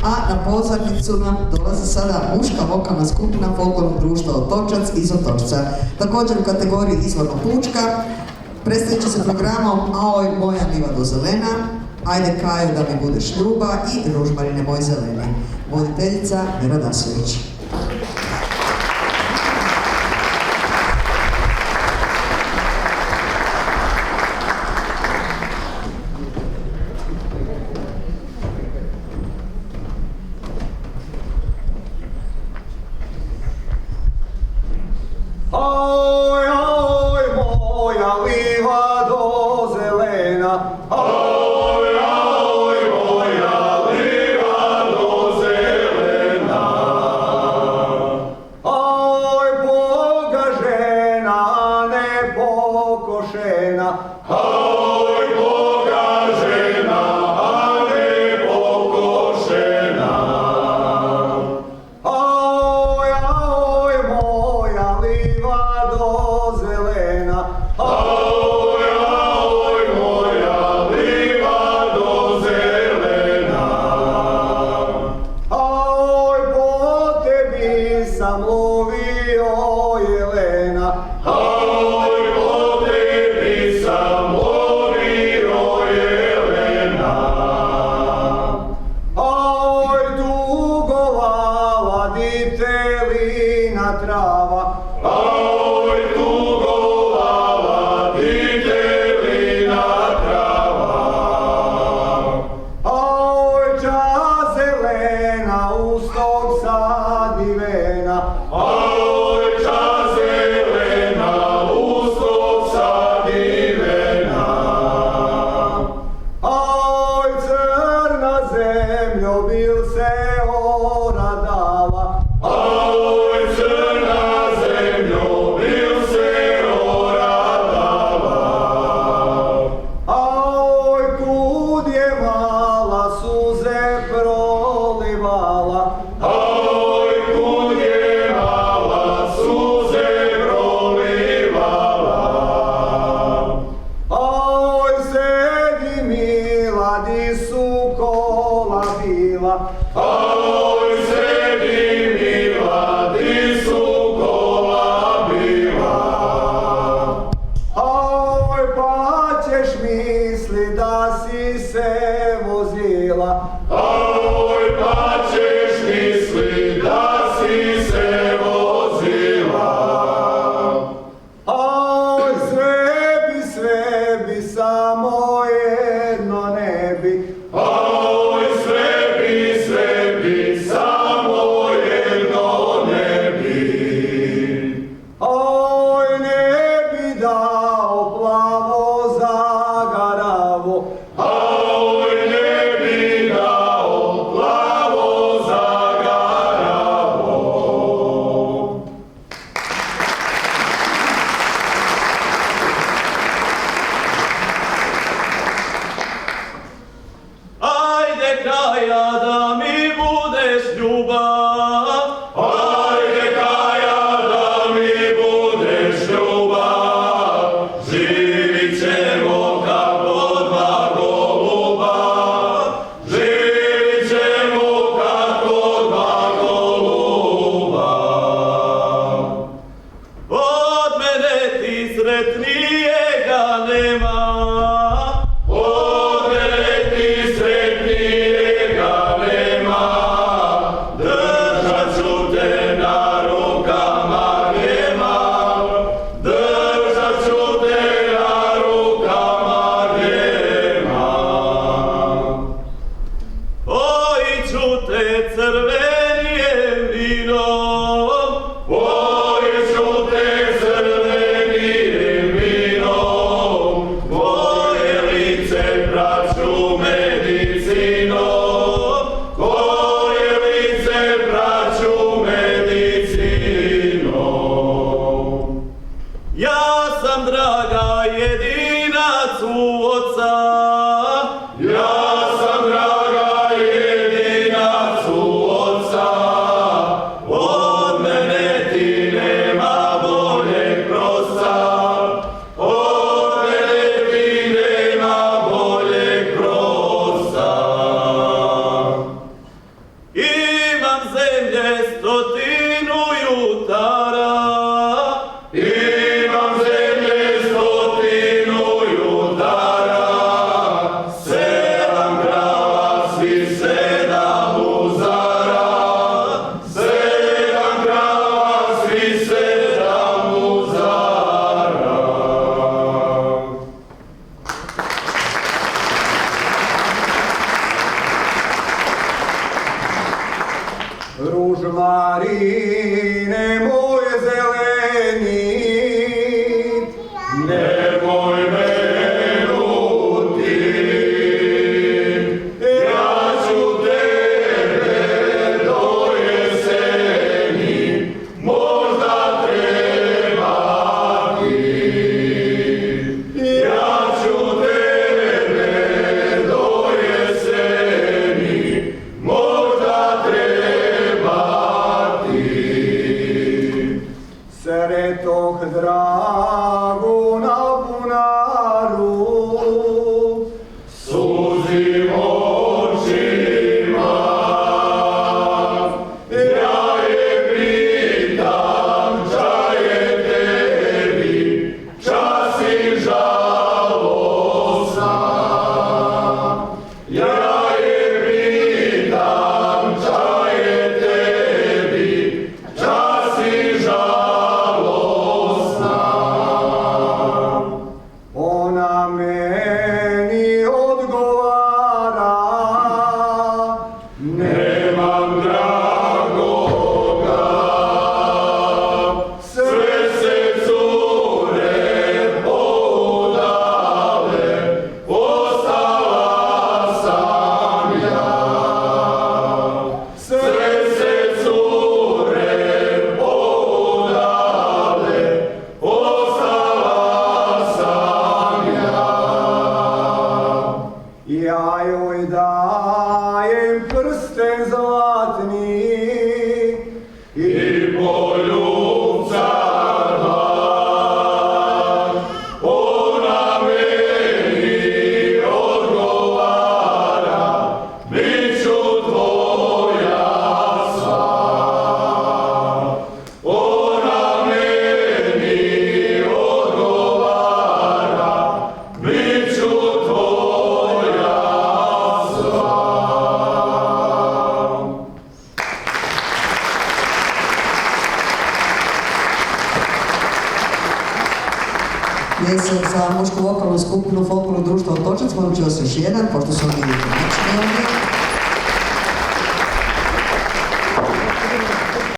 A na pozornicu nam dolazi sada muška vokalna skupina folklornog društva Otočac iz Otočca. Također u kategoriji izvorno pučka predstavit će se programom Aoj moja livado zelena, Ajde Kaju da mi budeš ljuba i Ružmarine moj zeleni. Voditeljica Vera Dasović. Ja sam draga jedinac u oca. Imam zemlje 100 jutara, imam zemlje 100 jutara, 7 krava, svi 7 muzara, 7 krava, svi 7 muzara. Ružmarine moje zeleni, Nemoj me ljutit, ja ću tebe do jeseni možda trebati. Ja ću tebe do jeseni možda trebati. sretog dragona bunaru, Suzim očima, ja je pitam, čaje tebi, časi žalosna. Ja je pitam, čaje tebi, časi žalosna. ona meni odgovara, Nemam dragoga, sve se cure podale, ostala sam ja. Sve se cure podale, ostala sam ja. ja joj dajem prsten zlatni, I poljubca mlad, ona meni odgovara, bit ću tvoja sva. Ona meni odgovara, bit ću tvoja sva. Pjesak za mušku vokalnu skupinu Folklornog društva Otočac poručio se još jedan, pošto su oni ovdje.